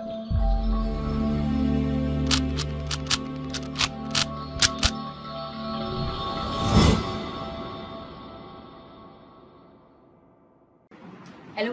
Hello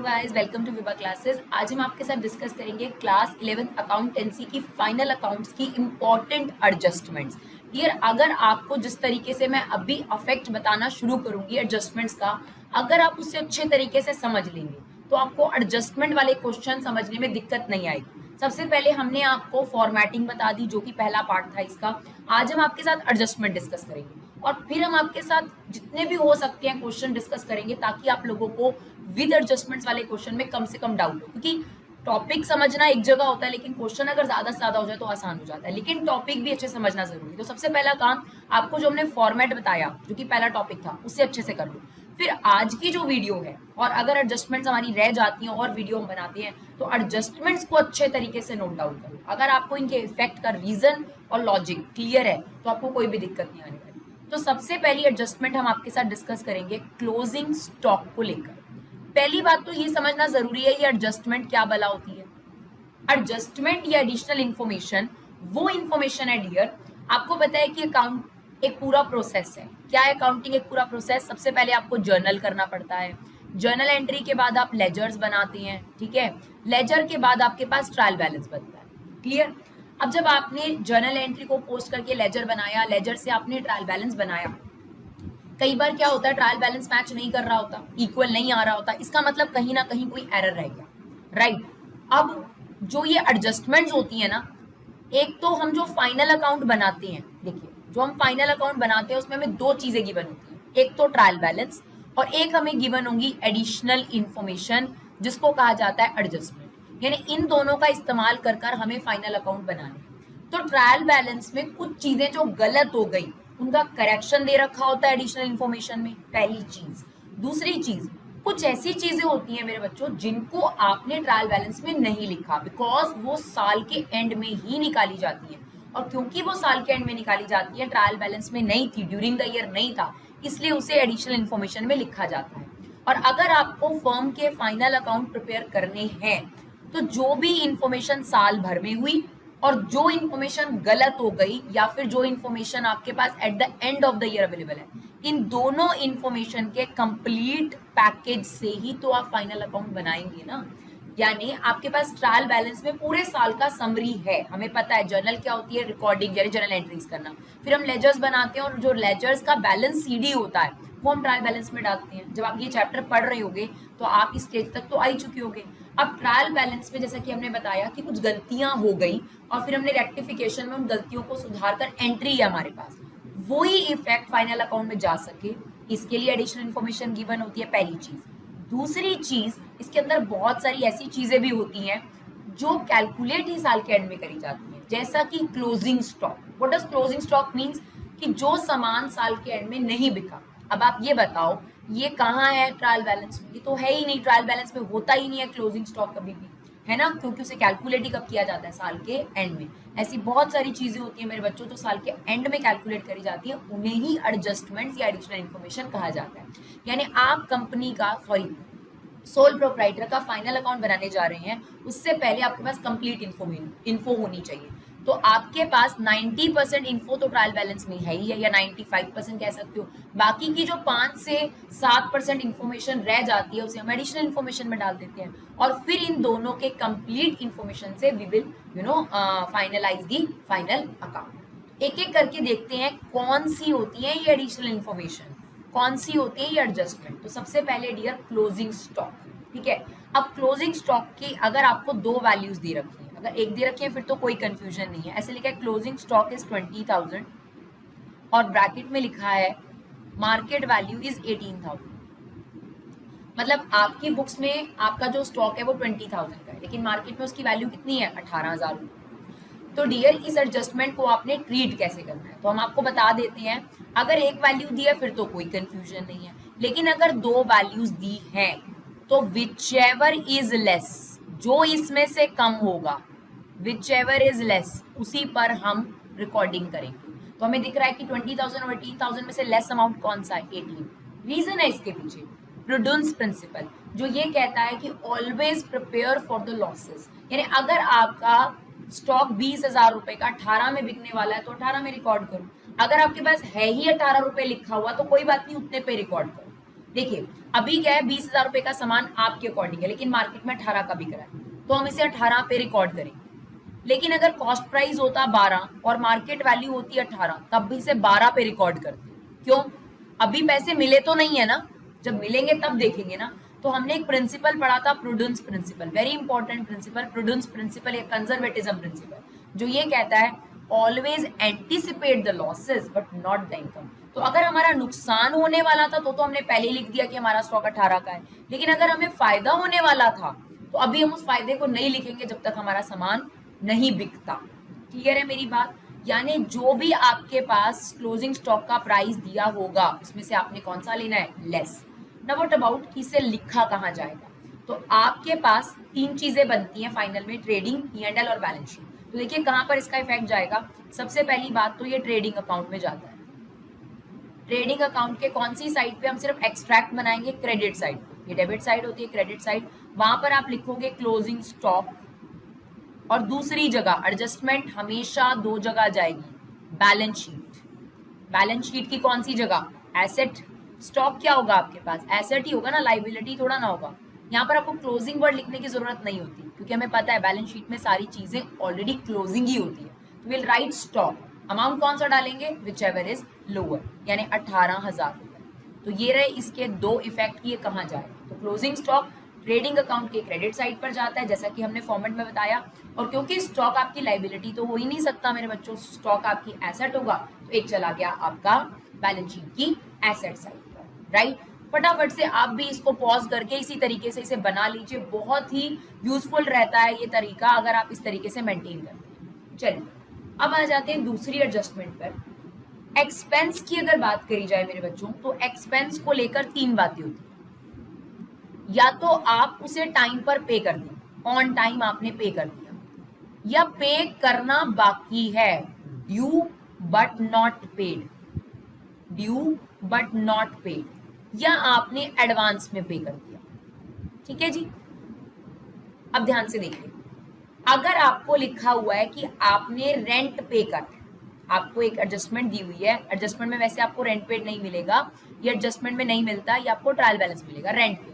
guys, welcome to Vibha classes. आज हम आपके साथ डिस्कस करेंगे क्लास 11th अकाउंटेंसी की फाइनल अकाउंट्स की इंपॉर्टेंट एडजस्टमेंट्स। डियर, अगर आपको जिस तरीके से मैं अभी अफेक्ट बताना शुरू करूंगी एडजस्टमेंट्स का, अगर आप उसे अच्छे तरीके से समझ लेंगे तो आपको एडजस्टमेंट वाले क्वेश्चन समझने में दिक्कत नहीं आएगी। सबसे पहले हमने आपको फॉर्मेटिंग बता दी, जो कि पहला पार्ट था इसका। आज हम आपके साथ एडजस्टमेंट डिस्कस करेंगे और फिर हम आपके साथ जितने भी हो सकते हैं क्वेश्चन डिस्कस करेंगे, ताकि आप लोगों को विद एडजस्टमेंट्स वाले क्वेश्चन में कम से कम डाउट हो। क्योंकि टॉपिक समझना एक जगह होता है, लेकिन क्वेश्चन अगर ज्यादा से ज्यादा हो जाए तो आसान हो जाता है, लेकिन टॉपिक भी अच्छे समझना जरूरी है। तो सबसे पहला काम, आपको जो हमने फॉर्मेट बताया, जो कि पहला टॉपिक था, उससे अच्छे से कर लो। फिर आज की जो वीडियो है, और अगर एडजस्टमेंट्स हमारी रह जाती हैं और वीडियो हम बनाते हैं, तो एडजस्टमेंट्स को अच्छे तरीके से नोट डाउन करो। अगर आपको इनके इफेक्ट का रीजन और लॉजिक क्लियर है तो आपको कोई भी दिक्कत नहीं आने वाली। तो सबसे पहली एडजस्टमेंट हम आपके साथ डिस्कस करेंगे क्लोजिंग स्टॉक को लेकर। पहली बात तो ये समझना जरूरी है, ये एडजस्टमेंट क्या भला होती है। एडजस्टमेंट या एडिशनल इंफॉर्मेशन वो इंफॉर्मेशन है डियर, आपको पता है कि अकाउंट एक पूरा प्रोसेस है। क्या है अकाउंटिंग? एक पूरा प्रोसेस। सबसे पहले आपको जर्नल करना पड़ता है, जर्नल एंट्री के बाद आप लेजर्स बनाते हैं, ठीक है। लेजर के बाद आपके पास ट्रायल बैलेंस बनता है, क्लियर। अब जब आपने जर्नल एंट्री को पोस्ट करके लेजर बनाया, लेजर से आपने ट्रायल बैलेंस बनाया, कई बार क्या होता है, ट्रायल बैलेंस मैच नहीं कर रहा होता, इक्वल नहीं आ रहा होता, इसका मतलब कहीं ना कहीं कोई एरर रह गया, राइट। अब जो ये एडजस्टमेंट्स होती है ना, एक तो हम जो फाइनल अकाउंट बनाते हैं, देखिए जो हम फाइनल अकाउंट बनाते हैं उसमें हमें दो चीजें गिवन होती है, एक तो ट्रायल बैलेंस और एक हमें गिवन होगी एडिशनल इंफॉर्मेशन, जिसको कहा जाता है एडजस्टमेंट। यानी इन दोनों का इस्तेमाल कर कर हमें फाइनल अकाउंट बनाना है। तो ट्रायल बैलेंस में कुछ चीजें जो गलत हो गई, उनका करेक्शन दे रखा होता है एडिशनल इंफॉर्मेशन में, पहली चीज। दूसरी चीज, कुछ ऐसी चीजें होती हैं मेरे बच्चों जिनको आपने ट्रायल बैलेंस में नहीं लिखा, बिकॉज वो साल के एंड में ही निकाली जाती है। और क्योंकि वो साल के एंड में निकाली जाती है, ट्रायल बैलेंस में नहीं थी, ड्यूरिंग द ईयर नहीं था, इसलिए उसे एडिशनल इंफॉर्मेशन में लिखा जाता है। और अगर आपको फर्म के फाइनल अकाउंट प्रिपेयर करने हैं, तो जो भी इंफॉर्मेशन साल भर में हुई और जो इंफॉर्मेशन गलत हो गई, या फिर जो इंफॉर्मेशन आपके पास at the end of the year available है, इन दोनों इंफॉर्मेशन के कंप्लीट पैकेज से ही तो आप फाइनल अकाउंट बनाएंगे ना। यानी आपके पास ट्रायल बैलेंस में पूरे साल का समरी है। हमें पता है जर्नल क्या होती है, रिकॉर्डिंग यानी जर्नल एंट्रीज करना। फिर हम लेजर्स बनाते हैं और जो लेजर्स का बैलेंस सीडी होता है वो हम ट्रायल बैलेंस में डालते हैं। जब आप ये चैप्टर पढ़ रहे होगे तो आप इस स्टेज तक तो आ ही चुके होंगे। अब ट्रायल बैलेंस में जैसा कि हमने बताया कि कुछ गलतियां हो गई और फिर हमने रेक्टिफिकेशन में उन गलतियों को सुधार कर एंट्री है हमारे पास, वही इफेक्ट फाइनल अकाउंट में जा सके, इसके लिए एडिशनल इंफॉर्मेशन गिवन होती है, पहली चीज। दूसरी चीज, इसके अंदर बहुत सारी ऐसी चीजें भी होती हैं जो कैलकुलेट ही साल के एंड में करी जाती हैं, जैसा कि closing stock. What does closing stock means? कि जो सामान साल के एंड में नहीं बिका। अब आप ये बताओ, ये कहाँ है ट्रायल बैलेंस में? ये तो है ही नहीं, ट्रायल बैलेंस में होता ही नहीं है क्लोजिंग स्टॉक कभी भी, है ना, क्योंकि उसे कैलकुलेट ही कब किया जाता है, साल के एंड में। ऐसी बहुत सारी चीजें होती हैं मेरे बच्चों जो साल के एंड में कैलकुलेट करी जाती है, उन्हें ही एडजस्टमेंट्स या एडिशनल इन्फॉर्मेशन कहा जाता है। यानी आप कंपनी का, सॉरी, सोल प्रोप्राइटर का फाइनल अकाउंट बनाने जा रहे हैं, उससे पहले आपके पास कंप्लीट इन्फो होनी चाहिए। तो आपके पास 90% इन्फो तो ट्रायल बैलेंस में है ही है, या 95% कह सकते हो। बाकी की जो 5 से 7% इन्फॉर्मेशन रह जाती है, उसे हम एडिशनल इन्फॉर्मेशन में डाल देते हैं, और फिर इन दोनों के कंप्लीट इन्फॉर्मेशन से we will finalise the final account. एक एक करके देखते हैं कौन सी होती है ये एडिशनल इन्फॉर्मेशन, कौन सी होती है ये एडजस्टमेंट। तो सबसे पहले डियर, क्लोजिंग स्टॉक, ठीक है। अब क्लोजिंग स्टॉक की अगर आपको दो वैल्यूज दे रखी है, अगर एक दे रखी है फिर तो कोई कंफ्यूजन नहीं है। ऐसे लिखा है क्लोजिंग स्टॉक इज 20,000 और ब्रैकेट में लिखा है मार्केट वैल्यू इज 18,000। मतलब आपकी बुक्स में आपका जो स्टॉक है वो 20,000 का है, लेकिन मार्केट में उसकी वैल्यू कितनी है, 18,000। तो डियर, इस एडजस्टमेंट को आपने ट्रीट कैसे करना है, तो हम आपको बता देते हैं। अगर एक वैल्यू दी है फिर तो कोई कंफ्यूजन नहीं है, लेकिन अगर दो वैल्यूज दी हैं तो विचएवर इज लेस, जो इसमें से कम होगा, विचएवर इज लेस, उसी पर हम रिकॉर्डिंग करेंगे। तो हमें दिख रहा है कि 20,000 और 18,000 में से लेस अमाउंट कौन सा है, 18। रीजन है इसके पीछे प्रूडेंस प्रिंसिपल, जो ये कहता है कि always prepare for the losses, यानी अगर आपका स्टॉक 20,000 रुपए का 18 में बिकने वाला है तो 18 में रिकॉर्ड करो, अगर आपके पास है ही 18 रुपए लिखा हुआ तो कोई बात नहीं, उतने पे रिकॉर्ड करो। देखिए अभी क्या है, 20,000 रुपए का सामान आपके अकॉर्डिंग है लेकिन मार्केट में 18 का बिक रहा है तो हम इसे 18 पे रिकॉर्ड करेंगे। लेकिन अगर कॉस्ट प्राइस होता 12 और मार्केट वैल्यू होती 18 तब भी इसे 12 पे रिकॉर्ड करते हैं। क्यों? अभी पैसे मिले तो नहीं है ना, जब मिलेंगे तब देखेंगे ना। तो हमने एक प्रिंसिपल पढ़ा था, prudence principle, very important principle, prudence principle या कंजर्वेटिज्म प्रिंसिपल, जो ये कहता है always anticipate the losses but not the income. तो अगर हमारा नुकसान होने वाला था तो हमने पहले ही लिख दिया कि हमारा स्टॉक 18 का है, लेकिन अगर हमें फायदा होने वाला था तो अभी हम उस फायदे को नहीं लिखेंगे जब तक हमारा सामान नहीं बिकता। क्लियर है मेरी बात? यानी जो भी आपके पास क्लोजिंग स्टॉक का प्राइस दिया होगा उसमें से आपने कौन सा लेना है? लेस। नाउ व्हाट अबाउट कि इसे लिखा कहाँ जाएगा? तो आपके पास तीन चीजें बनती हैं फाइनल में, ट्रेडिंग, P&L और बैलेंस शीट। तो देखिए कहाँ पर इसका इफेक्ट जाएगा। सबसे पहली बात तो ये ट्रेडिंग अकाउंट में जाता है। ट्रेडिंग अकाउंट के कौन सी साइड पे हम सिर्फ एक्सट्रैक्ट बनाएंगे? Credit side. ये डेबिट साइड होती है, क्रेडिट साइड। वहां पर आप लिखोगे क्लोजिंग स्टॉक और दूसरी जगह एडजस्टमेंट हमेशा दो जगह जाएगी, बैलेंस शीट। बैलेंस शीट की कौन सी जगह? एसेट। स्टॉक क्या होगा आपके पास? एसेट ही होगा ना, लाइबिलिटी थोड़ा ना होगा। यहाँ पर आपको क्लोजिंग वर्ड लिखने की जरूरत नहीं होती क्योंकि हमें पता है बैलेंस शीट में सारी चीजें ऑलरेडी क्लोजिंग ही होती है। तो विल राइट स्टॉक, अमाउंट कौन सा डालेंगे? विच एवर इज लोअर, यानी 18,000 रुपए। तो ये रहे इसके दो इफेक्ट की, ये कहाँ जाएगा। तो क्लोजिंग स्टॉक ट्रेडिंग अकाउंट के क्रेडिट साइड पर जाता है जैसा कि हमने फॉर्मेट में बताया, और क्योंकि स्टॉक आपकी लाइबिलिटी तो हो ही नहीं सकता मेरे बच्चों, स्टॉक आपकी एसेट होगा, तो एक चला गया आपका बैलेंस शीट की एसेट साइड पर, राइट। फटाफट से आप भी इसको पॉज करके इसी तरीके से इसे बना लीजिए, बहुत ही यूजफुल रहता है ये तरीका अगर आप इस तरीके से मेंटेन करते हैं। चलिए अब आ जाते हैं दूसरी एडजस्टमेंट पर। एक्सपेंस की अगर बात करी जाए मेरे बच्चों, तो एक्सपेंस को लेकर तीन बातें होती है। या तो आप उसे टाइम पर पे कर दें, ऑन टाइम आपने पे कर दिया, या पे करना बाकी है, due but not paid, due but not paid, या आपने एडवांस में पे कर दिया। ठीक है जी। अब ध्यान से देखिए, अगर आपको लिखा हुआ है कि आपने रेंट पे कर, आपको एक एडजस्टमेंट दी हुई है, एडजस्टमेंट में वैसे आपको रेंट पेड नहीं मिलेगा, ये एडजस्टमेंट में नहीं मिलता, ये आपको ट्रायल बैलेंस मिलेगा, रेंट पेड।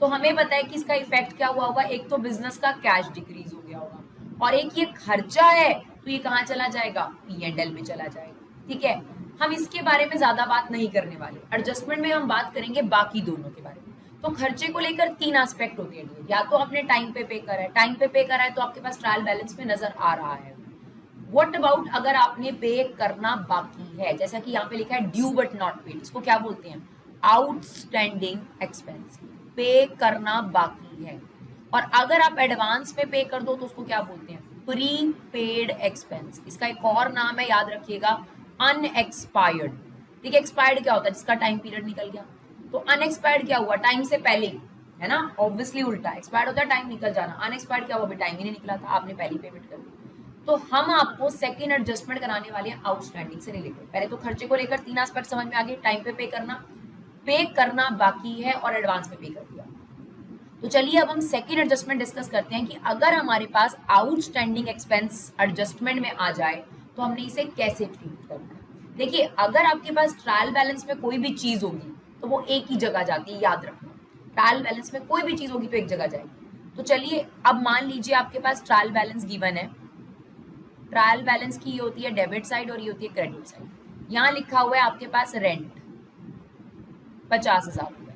तो हमें पता है कि इसका इफेक्ट क्या हुआ होगा, एक तो बिजनेस का कैश डिक्रीज हो गया होगा, और एक ये खर्चा है तो ये कहाँ चला जाएगा? P&L में चला जाएगा। ठीक है, हम इसके बारे में ज्यादा बात नहीं करने वाले, एडजस्टमेंट में हम बात करेंगे बाकी दोनों के बारे में। तो खर्चे को लेकर तीन एस्पेक्ट होते हैं, या तो आपने टाइम पे पे करा है, टाइम पे पे करा है तो आपके पास ट्रायल बैलेंस में नजर आ रहा है। व्हाट अबाउट अगर आपने पे करना बाकी है, जैसा कि यहाँ पे लिखा है ड्यू बट नॉट पेड, इसको क्या बोलते हैं? आउटस्टैंडिंग एक्सपेंस, पे करना बाकी है। और अगर आप एडवांस में पे कर दो तो उसको क्या बोलते हैं? Pre paid expense. इसका एक और नाम है, याद रखिएगा, अनएक्सपायर्ड। ठीक है, एक्सपायर्ड क्या होता है? जिसका टाइम पीरियड निकल गया। तो अनएक्सपायर्ड क्या हुआ? टाइम से पहले, है ना, ऑब्वियसली उल्टा, एक्सपायर्ड होता है टाइम निकल जाना, अनएक्सपायर्ड क्या हुआ? अभी टाइम ही नहीं निकला था, आपने पहली पेमेंट कर दी। तो हम आपको सेकेंड एडजस्टमेंट कराने वाले हैं आउटस्टैंडिंग से रिलेटेड। पहले तो खर्चे को लेकर तीन एस्पेक्ट समझ में आ गए, टाइम पे पे करना बाकी है और एडवांस में पे कर दिया। तो चलिए अब हम सेकेंड एडजस्टमेंट डिस्कस करते हैं कि अगर हमारे पास आउटस्टैंडिंग एक्सपेंस एडजस्टमेंट में आ जाए तो हमने इसे कैसे ट्रीट करना है। देखिए अगर आपके पास ट्रायल बैलेंस में कोई भी चीज होगी तो वो एक ही जगह जाती है, याद रखना। ट्रायल बैलेंस में कोई भी चीज होगी तो एक जगह जाएगी। तो चलिए अब मान लीजिए आपके पास ट्रायल बैलेंस गिवन है, ट्रायल बैलेंस की ये होती है डेबिट साइड और ये होती है क्रेडिट साइड। यहाँ लिखा हुआ है आपके पास रेंट 50,000 रुपए,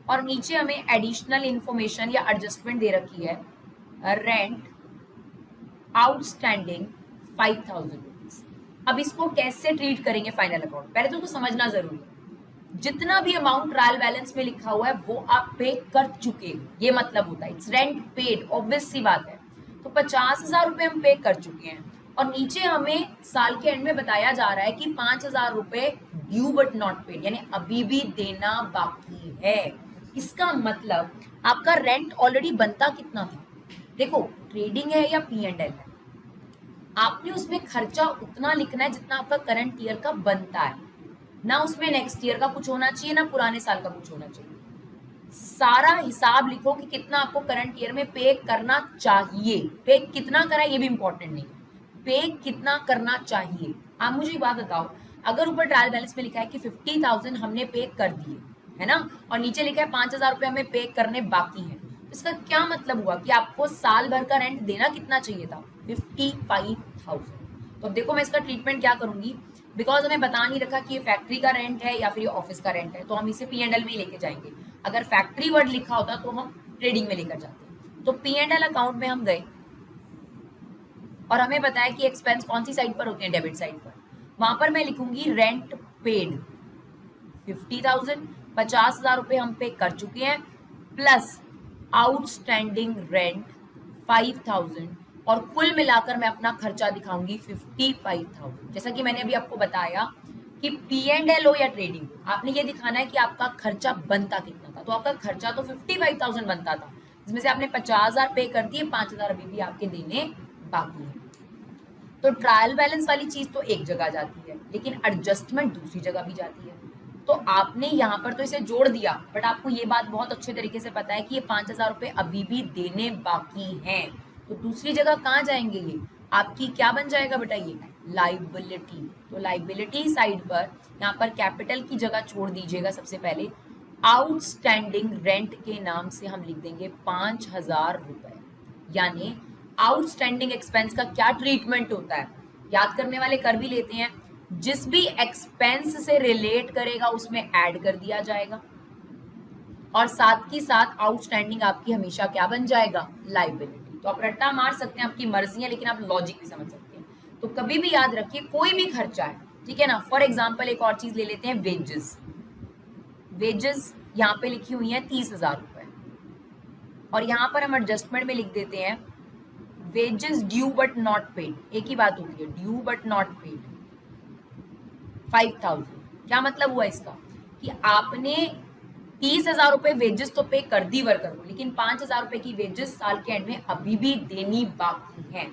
और नीचे हमें एडिशनल इंफॉर्मेशन या एडजस्टमेंट दे रखी है, रेंट आउटस्टैंडिंग 5,000 रुपीज। अब इसको कैसे ट्रीट करेंगे फाइनल अकाउंट, पहले तो समझना जरूरी है। जितना भी अमाउंट ट्रायल बैलेंस में लिखा हुआ है वो आप पे कर चुके हो, ये मतलब होता है इट्स रेंट पेड, ऑब्वियस सी बात है। तो 50,000 रुपए हम पे कर चुके हैं, और नीचे हमें साल के एंड में बताया जा रहा है कि 5,000 रुपए ड्यू बट नॉट पेड, यानी अभी भी देना बाकी है। इसका मतलब आपका रेंट ऑलरेडी बनता कितना था? देखो ट्रेडिंग है या P&L है, आपने उसमें खर्चा उतना लिखना है जितना आपका करंट ईयर का बनता है, ना उसमें नेक्स्ट ईयर का कुछ होना चाहिए ना पुराने साल का कुछ होना चाहिए। सारा हिसाब लिखो कि कितना आपको करंट ईयर में पे करना चाहिए। पे कितना करा ये भी इंपॉर्टेंट नहीं है, पे कितना करना चाहिए। आप मुझे एक बात बताओ, अगर ऊपर ट्रायल बैलेंस में लिखा है कि 50,000 हमने पे कर दिए है ना, और नीचे लिखा है 5,000 रुपये हमें पे करने बाकी है, तो इसका क्या मतलब हुआ कि आपको साल भर का रेंट देना कितना चाहिए था? 55,000। तो अब देखो मैं इसका ट्रीटमेंट क्या करूंगी, बिकॉज हमें बता नहीं रखा कि ये फैक्ट्री का रेंट है या फिर ये ऑफिस का रेंट है, तो हम इसे P&L में ही लेके जाएंगे। अगर फैक्ट्री वर्ड लिखा होता तो हम ट्रेडिंग में लेकर जाते। तो P&L अकाउंट में हम गए और हमें बताया कि एक्सपेंस कौन सी साइड पर होते हैं, डेबिट साइड पर। वहां पर मैं लिखूंगी रेंट पेड 50,000, 50,000 रुपए हम पे कर चुके हैं, प्लस आउटस्टैंडिंग रेंट 5,000, और कुल मिलाकर मैं अपना खर्चा दिखाऊंगी 55,000। जैसा कि मैंने अभी आपको बताया कि P&L हो या ट्रेडिंग, आपने ये दिखाना है कि आपका खर्चा बनता कितना था। तो आपका खर्चा तो 55,000 बनता था, जिसमें से आपने 50,000 पे कर दिए, 5,000 अभी भी आपके देने बाकी है। तो ट्रायल बैलेंस वाली चीज तो एक जगह जाती है, लेकिन एडजस्टमेंट दूसरी जगह भी जाती है। तो आपने यहाँ पर तो इसे जोड़ दिया, बट आपको ये बात बहुत अच्छे तरीके से पता है कि ये 5,000 रुपए अभी भी देने बाकी हैं। तो दूसरी जगह कहाँ जाएंगे? ये आपकी क्या बन जाएगा बेटा? ये लाइबिलिटी। तो लाइबिलिटी साइड पर यहाँ पर कैपिटल की जगह छोड़ दीजिएगा। सबसे पहले आउटस्टैंडिंग रेंट के नाम से हम लिख देंगे 5,000 रुपए। यानी आउटस्टैंडिंग एक्सपेंस का क्या ट्रीटमेंट होता है, याद करने वाले कर भी लेते हैं। जिस भी एक्सपेंस से रिलेट करेगा उसमें ऐड कर दिया जाएगा, और साथ ही साथ आउटस्टैंडिंग आपकी हमेशा क्या बन जाएगा? लाइबिलिटी। तो आप रट्टा मार सकते हैं, आपकी मर्जी है, लेकिन आप लॉजिक भी समझ सकते हैं। तो कभी भी याद रखिए, कोई भी खर्चा है, ठीक है ना। फॉर एग्जाम्पल एक और चीज ले लेते हैं, वेजेस। वेजेस यहाँ पे लिखी हुई है 30,000 रुपए, और यहाँ पर हम एडजस्टमेंट में लिख देते हैं wages due but not paid. एक ही बात होती है, ड्यू बट नॉट पेड 5,000। क्या मतलब हुआ इसका कि आपने 30,000 रुपए वेजेस तो पे कर दी वर्कर को, लेकिन 5,000 रुपए की वेजेस साल के एंड में अभी भी देनी बाकी है।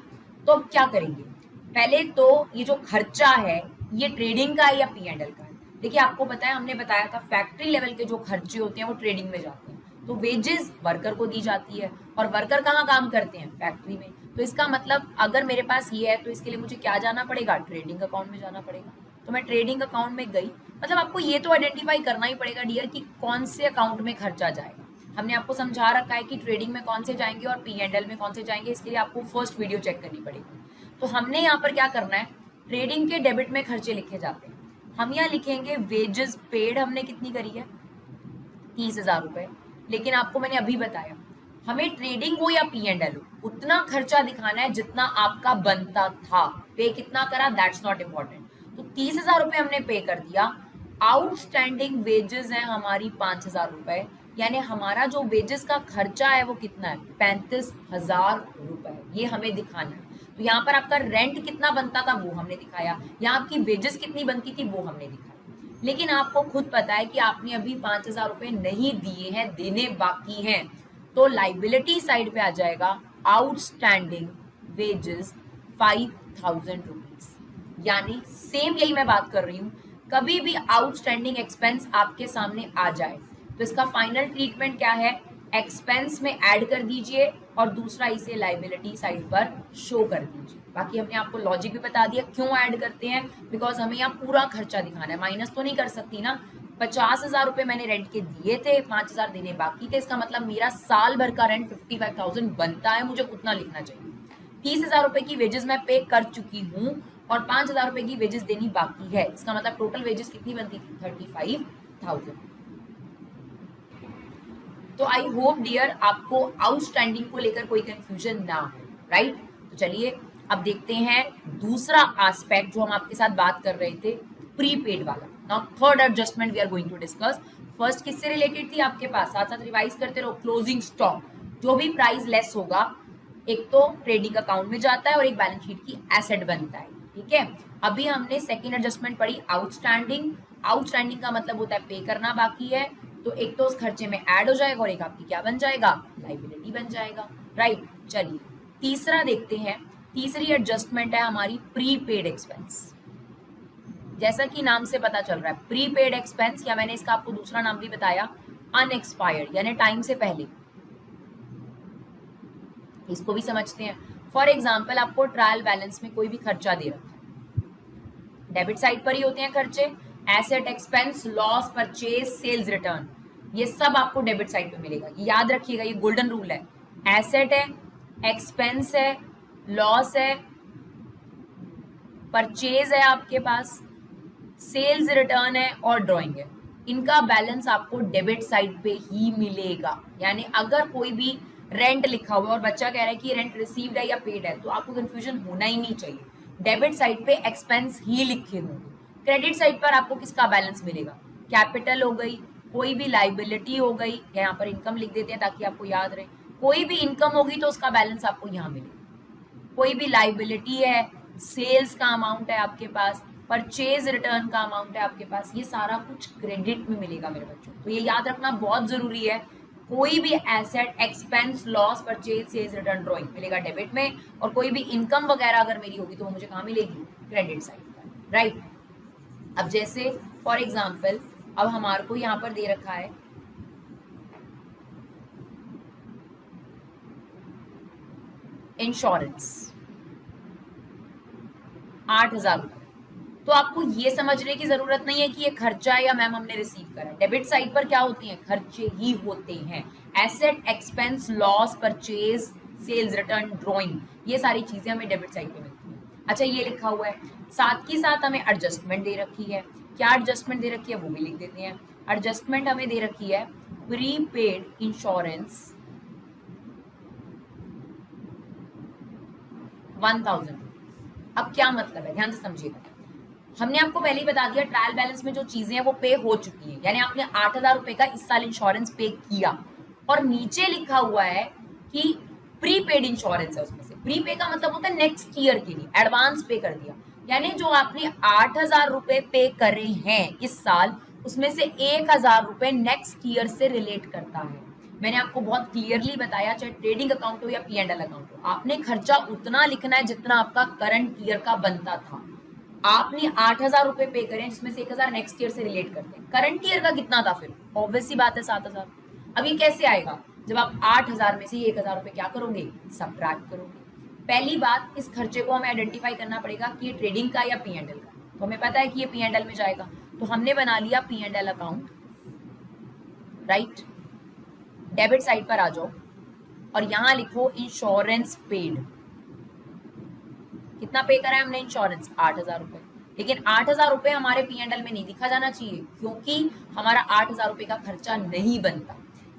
तो अब क्या करेंगे? पहले तो ये जो खर्चा है ये ट्रेडिंग का है या P&L का है? देखिए आपको पता है, हमने बताया था फैक्ट्री लेवल के जो खर्चे होते हैं वो ट्रेडिंग में जाते हैं। तो वेजेस वर्कर को दी जाती है, और वर्कर कहाँ काम करते हैं? फैक्ट्री में। तो इसका मतलब अगर मेरे पास ये है तो इसके लिए मुझे क्या जाना पड़ेगा? ट्रेडिंग अकाउंट में जाना पड़ेगा। तो मैं ट्रेडिंग अकाउंट में गई, मतलब आपको ये तो आइडेंटिफाई करना ही पड़ेगा डियर कि कौन से अकाउंट में खर्चा जाएगा। हमने आपको समझा रखा है कि ट्रेडिंग में कौन से जाएंगे और P&L में कौन से जाएंगे, इसके लिए आपको फर्स्ट वीडियो चेक करनी पड़ेगी। तो हमने यहाँ पर क्या करना है, ट्रेडिंग के डेबिट में खर्चे लिखे जाते हैं। हम यहाँ लिखेंगे वेजेस पेड हमने कितनी करी है? 30,000 रुपए। लेकिन आपको मैंने अभी बताया हमें ट्रेडिंग हो या P&L हो, उतना खर्चा दिखाना है जितना आपका बनता था। पे कितना करा दैट्स नॉट इम्पोर्टेंट। तो 30,000 रुपए हमने पे कर दिया। आउटस्टैंडिंग वेजेस है हमारी 5,000 रुपए, यानी हमारा जो वेजेस का खर्चा है वो कितना है? 35,000 रुपए। ये हमें दिखाना है। तो यहाँ पर आपका रेंट कितना बनता था वो हमने दिखाया, यहाँ आपकी वेजेस कितनी बनती थी वो हमने दिखाया। लेकिन आपको खुद पता है कि आपने अभी 5,000 रुपए नहीं दिए हैं, देने बाकी हैं। तो लाइबिलिटी साइड पे आ जाएगा आउटस्टैंडिंग वेजेस 5,000 रुपीज। यानी सेम यही मैं बात कर रही हूं, कभी भी आउटस्टैंडिंग एक्सपेंस आपके सामने आ जाए तो इसका फाइनल ट्रीटमेंट क्या है? एक्सपेंस में ऐड कर दीजिए और दूसरा इसे लाइबिलिटी साइड पर शो कर दीजिए। बाकी हमने आपको लॉजिक भी बता दिया क्यों ऐड करते हैं, बिकॉज हमें यहाँ पूरा खर्चा दिखाना है, माइनस तो नहीं कर सकती ना। 50,000 रुपए मैंने रेंट के दिए थे, 5,000 देने बाकी थे, इसका मतलब मेरा साल भर का रेंट 55,000 बनता है, मुझे उतना लिखना चाहिए। 30,000 रुपए की वेजेस मैं पे कर चुकी हूँ और 5,000 रुपए की वेजेस देनी बाकी है, इसका मतलब टोटल वेजेस कितनी बनती थी? 35,000। तो आई होप डियर आपको आउटस्टैंडिंग को लेकर कोई कंफ्यूजन ना हो, राइट। तो चलिए अब देखते हैं दूसरा एस्पेक्ट जो हम आपके साथ बात कर रहे थे, प्रीपेड वाला। Now third adjustment we are going to discuss. First किससे रिलेटेड थी आपके पास? साथ साथ रिवाइज करते रहो। क्लोजिंग स्टॉक, जो भी प्राइस लेस होगा एक तो ट्रेडिंग अकाउंट में जाता है और एक बैलेंस शीट की एसेट बनता है, ठीक है। अभी हमने सेकेंड एडजस्टमेंट पढ़ी आउटस्टैंडिंग। आउटस्टैंडिंग का मतलब होता है पे करना बाकी है, तो एक तो उस खर्चे में ऐड हो जाएगा और एक आपकी क्या बन जाएगा? लाइबिलिटी बन जाएगा, राइट। चलिए तीसरा देखते हैं। तीसरी एडजस्टमेंट है हमारी प्रीपेड एक्सपेंस। जैसा कि नाम से पता चल रहा है प्रीपेड एक्सपेंस, या मैंने इसका आपको दूसरा नाम भी बताया अनएक्सपायर्ड यानी टाइम से पहले, इसको भी समझते हैं। फॉर एग्जाम्पल आपको ट्रायल बैलेंस में कोई भी खर्चा दे रखा है, डेबिट साइड पर ही होते हैं खर्चे, asset, expense, loss, purchase, sales, return, ये सब आपको डेबिट साइड पे मिलेगा। याद रखिएगा, ये गोल्डन रूल है। एसेट है, एक्सपेंस है, लॉस है, परचेज है आपके पास, सेल्स रिटर्न है और ड्रॉइंग है, इनका बैलेंस आपको डेबिट साइड पे ही मिलेगा। यानी अगर कोई भी रेंट लिखा हुआ है और बच्चा कह रहा है कि रेंट रिसीव्ड है या पेड है, तो आपको कंफ्यूजन होना ही नहीं चाहिए। डेबिट साइड पे एक्सपेंस ही लिखे होंगे। क्रेडिट साइड पर आपको किसका बैलेंस मिलेगा? कैपिटल हो गई, कोई भी लाइबिलिटी हो गई, यहाँ पर इनकम लिख देते हैं ताकि आपको याद रहे, कोई भी इनकम होगी तो उसका बैलेंस आपको यहाँ मिलेगा। कोई भी लाइबिलिटी है, सेल्स का अमाउंट है आपके पास, परचेज रिटर्न का अमाउंट है आपके पास, ये सारा कुछ क्रेडिट में मिलेगा मेरे बच्चों। तो ये याद रखना बहुत जरूरी है, कोई भी asset, expense, loss, purchase, sales, return, drawing मिलेगा डेबिट में, और कोई भी इनकम वगैरह अगर मेरी होगी तो वो मुझे कहाँ मिलेगी? क्रेडिट साइड पर, राइट। अब जैसे फॉर एग्जाम्पल अब हमारे को यहाँ पर दे रखा है इंश्योरेंस 8,000 रुपए, तो आपको ये समझने की जरूरत नहीं है कि ये खर्चा है या मैम हमने रिसीव करा है। डेबिट साइड पर क्या होती है? खर्चे ही होते हैं। Asset, expense, loss, purchase, sales, return, drawing, ये सारी चीजें हमें डेबिट साइड पे मिलती हैं। अच्छा, ये लिखा हुआ है, साथ ही साथ हमें एडजस्टमेंट दे रखी है। क्या एडजस्टमेंट दे रखी है वो भी लिख देते हैं। एडजस्टमेंट हमें दे रखी है प्रीपेड इंश्योरेंस 1,000। अब क्या मतलब है, ध्यान से समझिएगा। हमने आपको पहले ही बता दिया ट्रायल बैलेंस में जो चीजें हैं वो पे हो चुकी है, यानी आपने 8,000 रुपए का इस साल इंश्योरेंस पे किया, और नीचे लिखा हुआ है कि प्रीपेड इंश्योरेंस है। उसमें से प्रीपे का मतलब होता है नेक्स्ट ईयर के लिए एडवांस पे कर दिया, यानी जो आपने 8,000 रुपए पे करे हैं इस साल, उसमें से 1,000 रुपए नेक्स्ट ईयर से रिलेट करता है। मैंने आपको बहुत क्लियरली बताया, चाहे ट्रेडिंग अकाउंट हो या P&L अकाउंट हो, आपने खर्चा उतना लिखना है जितना आपका करंट ईयर का बनता था। आपने 8,000 रुपए पे करें जिसमें से 1,000 नेक्स्ट ईयर से रिलेट करते हैं। करंट ईयर का कितना था? फिर ऑब्वियस सी बात है 7,000। अब ये कैसे आएगा? जब आप 8,000 में से 1,000 रुपए क्या करोगे? सब्ट्रैक्ट करोगे। पहली बात, इस खर्चे को हमें आइडेंटिफाई करना पड़ेगा कि ये ट्रेडिंग का या P&L का। तो हमें पता है कि ये P&L में जाएगा, तो हमने बना लिया P&L account, right. Debit side पर आ जाओ और यहां लिखो इंश्योरेंस पेड। कितना पे करा है हमने इंश्योरेंस? 8,000 रुपए। लेकिन 8,000 रुपए हमारे P&L में नहीं दिखा जाना चाहिए, क्योंकि हमारा 8,000 रुपए का खर्चा नहीं बनता।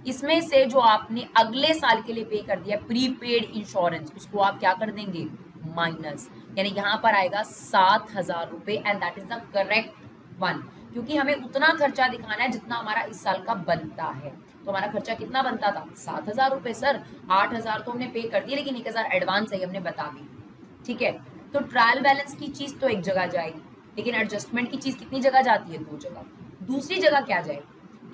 इसमें से जो आपने अगले साल के लिए पे कर दिया प्रीपेड इंश्योरेंस, उसको आप क्या कर देंगे? माइनस, यानी यहाँ पर आएगा 7,000 रुपए, and that is the correct one, क्योंकि हमें उतना खर्चा दिखाना है जितना हमारा इस साल का बनता है। तो हमारा खर्चा कितना बनता था? 7,000 रुपए सर। 8,000 तो हमने पे कर दिया, लेकिन 1,000 एडवांस है, हमने बता दी, ठीक है। तो ट्रायल बैलेंस की चीज तो एक जगह जाएगी, लेकिन एडजस्टमेंट की चीज कितनी जगह जाती है? 2 जगह। दूसरी जगह क्या जाएगी?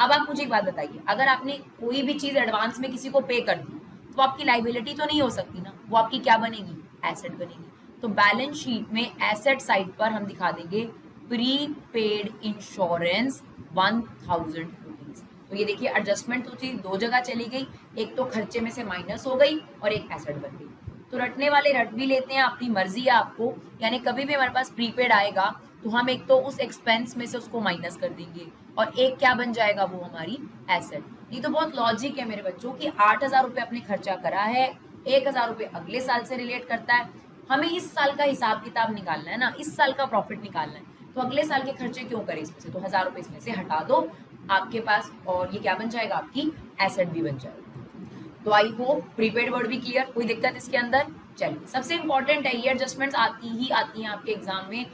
अब आप मुझे एक बात बताइए, अगर आपने कोई भी चीज एडवांस में किसी को पे कर दी, तो आपकी लाइबिलिटी तो नहीं हो सकती ना, वो आपकी क्या बनेगी? एसेट बनेगी। तो बैलेंस शीट में एसेट साइड पर हम दिखा देंगे प्रीपेड इंश्योरेंस 1,000 रुपीज। तो ये देखिए, एडजस्टमेंट तो चीज 2 जगह चली गई, एक तो खर्चे में से माइनस हो गई और एक एसेट बन गई। तो रटने वाले रट भी लेते हैं, अपनी मर्जी है आपको, यानी कभी भी हमारे पास प्रीपेड आएगा तो हम एक तो उस एक्सपेंस में से उसको माइनस कर देंगे, और एक क्या बन जाएगा? वो हमारी एसेट। ये तो बहुत लॉजिक है मेरे बच्चों कि 8,000 रुपए अपने खर्चा करा है, 1,000 रुपए अगले साल से रिलेट करता है, हमें इस साल का हिसाब किताब निकालना है ना, इस साल का प्रॉफिट निकालना है, तो अगले साल के खर्चे क्यों करें इसमें से? तो 1,000 रुपए इसमें से हटा दो आपके पास, और ये क्या बन जाएगा? आपकी एसेट भी बन जाएगी। तो आई होप प्रीपेड वर्ड भी क्लियर, कोई दिक्कत इसके अंदर? चलिए, सबसे इंपॉर्टेंट है, ये एडजस्टमेंट्स आती हैं आपके एग्जाम में,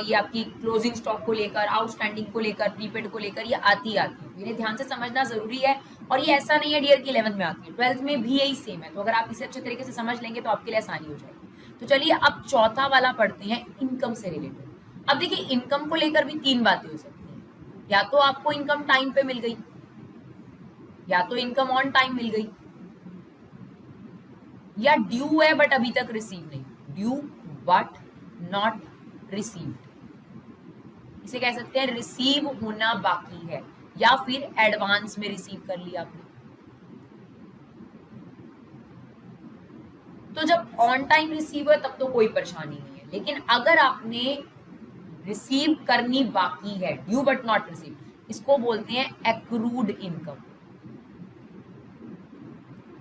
ये आपकी क्लोजिंग स्टॉक को लेकर, आउटस्टैंडिंग को लेकर, प्रीपेड को लेकर, ये आती है। इन्हें ध्यान से समझना जरूरी है, और ये ऐसा नहीं है डियर की 11th में आती है, 12th में भी यही सेम है। तो अगर आप इसे अच्छे तरीके से समझ लेंगे तो आपके लिए आसानी हो जाएगी। तो चलिए अब चौथा वाला पढ़ते हैं, इनकम से रिलेटेड। अब देखिए, इनकम को लेकर भी 3 बातें हो सकती हैं, या तो आपको इनकम टाइम पे मिल गई, या तो इनकम ऑन टाइम मिल गई, या ड्यू है बट अभी तक रिसीव नहीं, ड्यू बट नॉट रिसीव्ड, इसे कह सकते हैं रिसीव होना बाकी है। या फिर एडवांस में रिसीव कर लिया आपने। तो जब ऑन टाइम रिसीव है तब तो कोई परेशानी नहीं है, लेकिन अगर आपने रिसीव करनी बाकी है, ड्यू बट नॉट रिसीव, इसको बोलते हैं एक्रूड इनकम।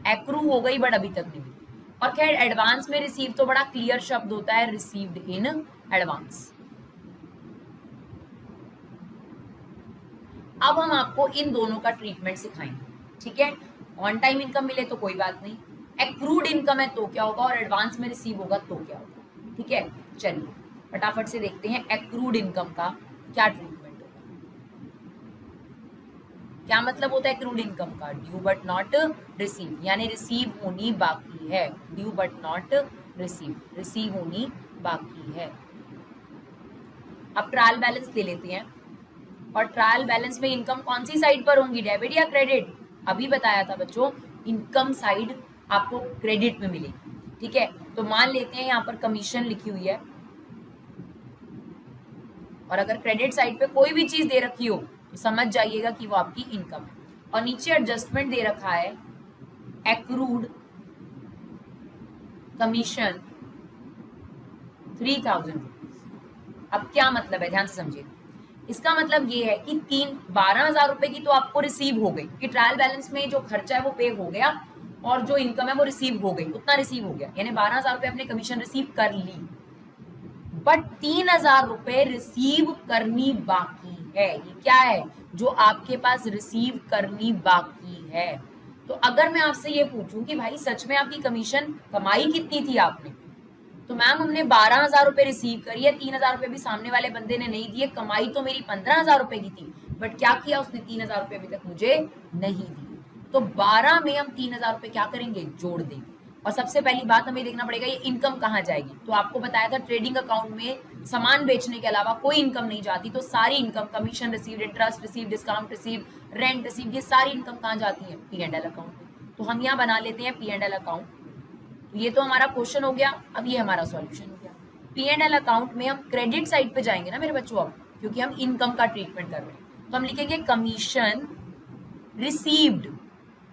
एक्रू हो गई बट अभी तक नहीं मिली। और खैर एडवांस में रिसीव तो बड़ा क्लियर शब्द होता है, रिसीव्ड इन एडवांस। अब हम आपको इन दोनों का ट्रीटमेंट सिखाएंगे, ठीक है। ऑन टाइम इनकम मिले तो कोई बात नहीं, एक्रूड इनकम है तो क्या होगा, और एडवांस में रिसीव होगा तो क्या होगा, ठीक है। चलिए फटाफट से देखते हैं एक्रूड इनकम का क्या ट्रीटमेंट होगा। क्या मतलब होता है एक्रूड इनकम का, ड्यू बट नॉट रिसीव, यानी रिसीव होनी बाकी है, due but not receive, receive होनी बाकी है। अब ट्रायल बैलेंस ले लेते हैं, और ट्रायल बैलेंस में इनकम कौन सी साइड पर होंगी, डेबिट या क्रेडिट। अभी बताया था बच्चों, इनकम साइड आपको क्रेडिट में मिलेगी, ठीक है। तो मान लेते हैं यहाँ पर कमीशन लिखी हुई है, और अगर क्रेडिट साइड पे कोई भी चीज दे रखी हो तो समझ जाइएगा कि वो आपकी इनकम है। और नीचे एडजस्टमेंट दे रखा है एक्रूड कमीशन 3000 रुपीज। अब क्या मतलब है, ध्यान से समझिए। इसका मतलब ये है कि 12,000 रुपए की तो आपको रिसीव हो गई, कि ट्रायल बैलेंस में जो खर्चा है वो पे हो गया, और जो इनकम है वो रिसीव हो गई, उतना रिसीव हो गया, यानी 12,000 रुपए आपने कमीशन रिसीव कर ली। बट 3,000 रुपए रिसीव करनी बाकी है। ये क्या है जो आपके पास रिसीव करनी बाकी है। तो अगर मैं आपसे ये पूछूं कि भाई सच में आपकी कमीशन कमाई कितनी थी आपने, तो मैम हमने 12,000 रुपए रिसीव करी है, 3,000 रुपए भी सामने वाले बंदे ने नहीं दिए, कमाई तो मेरी 15,000 रुपए की थी, बट क्या किया उसने, 3,000 रुपए अभी तक मुझे नहीं दिए। तो 12 में हम 3,000 रुपए क्या करेंगे, जोड़ देंगे। और सबसे पहली बात हमें देखना पड़ेगा ये इनकम कहाँ जाएगी। तो आपको बताया था ट्रेडिंग अकाउंट में सामान बेचने के अलावा कोई इनकम नहीं जाती, तो सारी income, commission receive, interest receive, discount receive, rent receive, ये सारी इनकम कहाँ जाती है, P&L अकाउंट में। तो हम यहाँ बना लेते हैं P&L अकाउंट। ये तो हमारा क्वेश्चन हो गया, अब ये हमारा सॉल्यूशन हो गया। P&L अकाउंट में हम क्रेडिट साइड पे जाएंगे ना मेरे बच्चों, अब क्योंकि हम इनकम का ट्रीटमेंट कर रहे हैं, तो हम लिखेंगे कमीशन रिसीव्ड,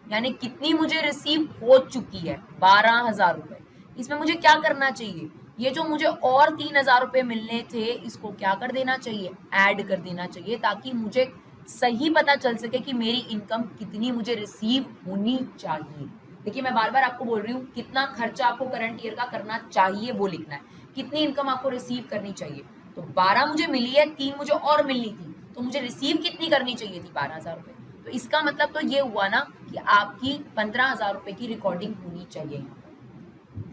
यानी कितनी मुझे रिसीव हो चुकी है, 12,000 रुपए। इसमें मुझे क्या करना चाहिए, ये जो मुझे और 3,000 रुपए मिलने थे इसको क्या कर देना चाहिए, ऐड कर देना चाहिए, ताकि मुझे सही पता चल सके कि मेरी इनकम कितनी मुझे रिसीव होनी चाहिए। देखिए मैं बार बार आपको बोल रही हूँ, कितना खर्चा आपको करंट ईयर का करना चाहिए वो लिखना है, कितनी इनकम आपको रिसीव करनी चाहिए। तो 12 मुझे मिली है, 3 मुझे और मिलनी थी, तो मुझे रिसीव कितनी करनी चाहिए थी, 12,000 रुपए। तो इसका मतलब तो ये हुआ ना कि आपकी 15,000 रुपए की रिकॉर्डिंग होनी चाहिए,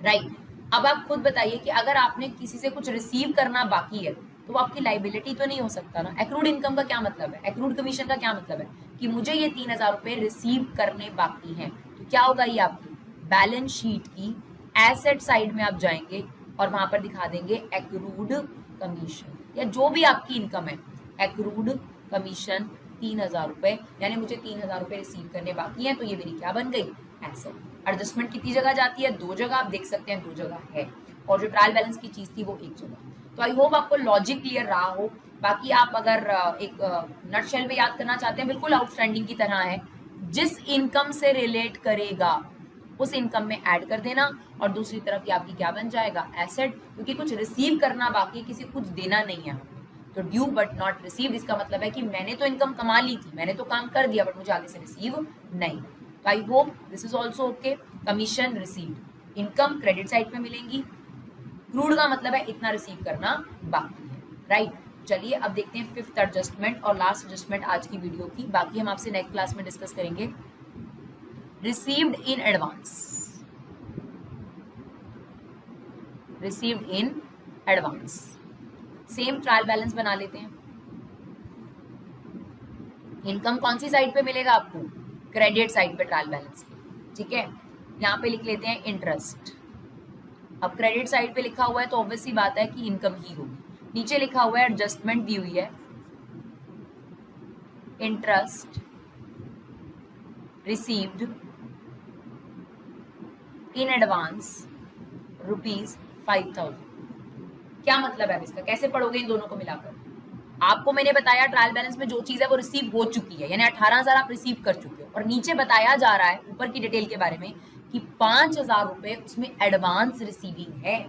राइट। अब आप खुद बताइए कि अगर आपने किसी से कुछ रिसीव करना बाकी है तो वो आपकी लाइबिलिटी तो नहीं हो सकता ना। एक्रूड इनकम का क्या मतलब है, एक्रूड कमीशन का क्या मतलब है, कि मुझे ये 3,000 रुपए रिसीव करने बाकी हैं। तो क्या होगा, ये आपकी बैलेंस शीट की एसेट साइड में आप जाएंगे और वहां पर दिखा देंगे एक्रूड कमीशन, या जो भी आपकी इनकम है, एक्रूड कमीशन 3,000 रुपए, यानी मुझे 3,000 रुपए रिसीव करने बाकी हैं, तो ये मेरी क्या बन गई, एसेट। एडजस्टमेंट कितनी जगह जाती है, 2 जगह, आप देख सकते हैं 2 जगह है, और जो ट्रायल बैलेंस की चीज थी वो 1 जगह। तो आई होप आपको लॉजिक क्लियर रहा हो। बाकी आप अगर एक नटशेल में याद करना चाहते हैं, बिल्कुल आउटस्टैंडिंग की तरह है, जिस इनकम से रिलेट करेगा उस इनकम में ऐड कर देना, और दूसरी तरफ ये आपकी क्या बन जाएगा, एसेट, क्योंकि कुछ रिसीव करना बाकी, किसी कुछ देना नहीं है हमें। तो ड्यू बट नॉट रिसीव, इसका मतलब है कि मैंने तो इनकम कमा ली थी, मैंने तो काम कर दिया, बट मुझे आगे से रिसीव नहीं। तो I hope this is also okay. Commission receive, income credit side पे मिलेंगी, क्रूड का मतलब है इतना रिसीव करना बाकी है, राइट। चलिए अब देखते हैं फिफ्थ एडजस्टमेंट और लास्ट एडजस्टमेंट आज की वीडियो की, बाकी हम आपसे नेक्स्ट क्लास में डिस्कस करेंगे। Received in advance, received in advance, same trial balance बना लेते हैं। इनकम कौन सी साइड पे मिलेगा आपको, क्रेडिट साइड पे ट्रायल बैलेंस, ठीक है। यहाँ पे लिख लेते हैं इंटरेस्ट। अब क्रेडिट साइड पे लिखा हुआ है तो ऑब्वियस सी बात है कि इनकम ही होगी। नीचे लिखा हुआ है एडजस्टमेंट दी हुई है, इंटरेस्ट रिसीव्ड इन एडवांस ₹5,000। क्या मतलब है इसका, कैसे पढ़ोगे इन दोनों को मिलाकर, आपको मैंने बताया ट्रायल बैलेंस में जो चीज है वो रिसीव हो चुकी है, यानी 18,000 आप रिसीव कर चुके हो, और नीचे बताया जा रहा है ऊपर की डिटेल के बारे में कि 5,000 रुपए उसमें एडवांस रिसीविंग है,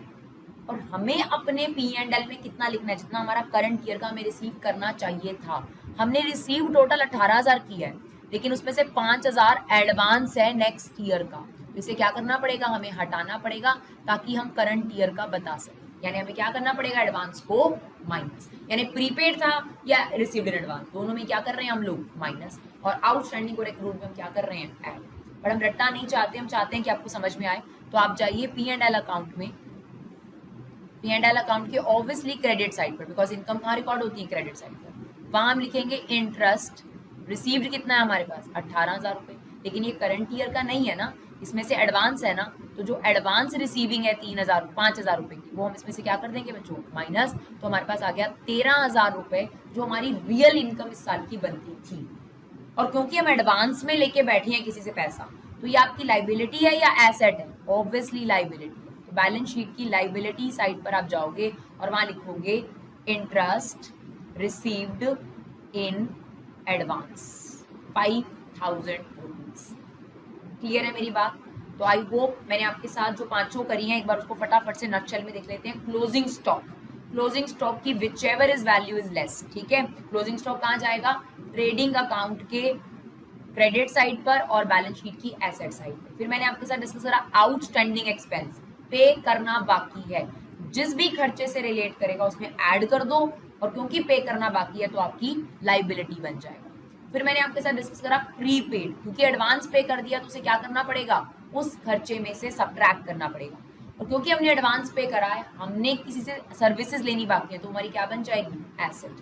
और हमें अपने P&L में कितना लिखना है, जितना हमारा करंट ईयर का हमें रिसीव करना चाहिए था। हमने रिसीव टोटल 18,000 की है, लेकिन उसमें से 5,000 एडवांस है नेक्स्ट ईयर का, तो इसे क्या करना पड़ेगा, हमें हटाना पड़ेगा ताकि हम करंट ईयर का बता सकें। यानी हमें क्या करना पड़ेगा, एडवांस को माइनस, यानी प्रीपेड था या रिसीव्ड इन एडवांस, दोनों में क्या कर रहे हैं हम लोग, माइनस, और आउटस्टैंडिंग और एक्रूड में हम क्या कर रहे हैं, ऐड। बट हम रट्टा नहीं चाहते, हम चाहते हैं कि आपको समझ में आए। तो आप जाइए P&L अकाउंट में, P&L अकाउंट के ऑब्वियसली क्रेडिट साइड पर, बिकॉज इनकम कहाँ रिकॉर्ड होती है, क्रेडिट साइड पर, वहां हम लिखेंगे इंटरेस्ट रिसीव्ड कितना है हमारे पास, 18,000 रुपए, लेकिन ये करंट ईयर का नहीं है ना, इसमें से एडवांस है ना, तो जो एडवांस रिसीविंग है 5,000 रुपए की, वो हम इसमें से क्या कर देंगे बच्चों, माइनस, तो हमारे पास आ गया 13,000 रुपए, जो हमारी रियल इनकम इस साल की बनती थी। और क्योंकि हम एडवांस में लेके बैठे हैं किसी से पैसा, तो ये आपकी लाइबिलिटी है या एसेट है, ऑब्वियसली लाइबिलिटी है। तो बैलेंस शीट की लाइबिलिटी साइड पर आप जाओगे और वहां लिखोगे interest received in advance 5,000 rupees. Clear है मेरी बात? तो आई होप मैंने आपके साथ जो पांचों करी हैं, एक बार उसको फटाफट से नटशेल में देख लेते हैं। क्लोजिंग स्टॉक, क्लोजिंग स्टॉक की which ever is value is less, ठीक है। क्लोजिंग स्टॉक कहाँ जाएगा, ट्रेडिंग अकाउंट के क्रेडिट साइड पर और बैलेंस शीट की एसेट साइड पर। फिर मैंने आपके साथ डिस्कस करा आउटस्टैंडिंग एक्सपेंस, पे करना बाकी है, जिस भी खर्चे से रिलेट करेगा उसमें ऐड कर दो, और क्योंकि पे करना बाकी है तो आपकी लाइबिलिटी बन जाएगा। फिर मैंने आपके साथ डिस्कस करा प्रीपेड, क्योंकि एडवांस पे कर दिया तो उसे क्या करना पड़ेगा, उस खर्चे में से सब्ट्रैक्ट करना पड़ेगा, और क्योंकि हमने एडवांस पे करा है, हमने किसी से सर्विसेज लेनी बाकी है, तो हमारी क्या बन जाएगी, एसेट।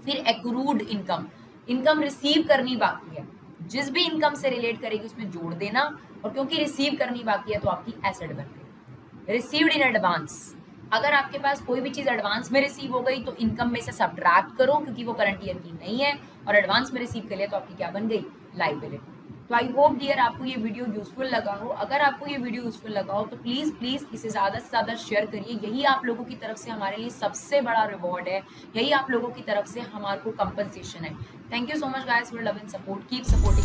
फिर एक्रूड इनकम, इनकम रिसीव करनी बाकी है, जिस भी इनकम से रिलेट करेगी उसमें जोड़ देना, और क्योंकि रिसीव करनी बाकी है तो आपकी एसेट बन गई। रिसीव्ड इन एडवांस, अगर आपके पास कोई भी चीज एडवांस में रिसीव हो गई तो इनकम में से सब्ट्रैक्ट करो, क्योंकि वो करंट ईयर की नहीं है, और एडवांस में रिसीव कर लिया तो आपकी क्या बन गई, लाइबिलिटी। तो आई होप डियर आपको ये वीडियो यूजफुल लगा हो। अगर आपको ये वीडियो यूजफुल लगा हो तो प्लीज प्लीज इसे ज्यादा से ज्यादा शेयर करिए, यही आप लोगों की तरफ से हमारे लिए सबसे बड़ा रिवॉर्ड है, यही आप लोगों की तरफ से हमारे को कंपनसेशन है। Thank you so much guys for love and support, keep supporting.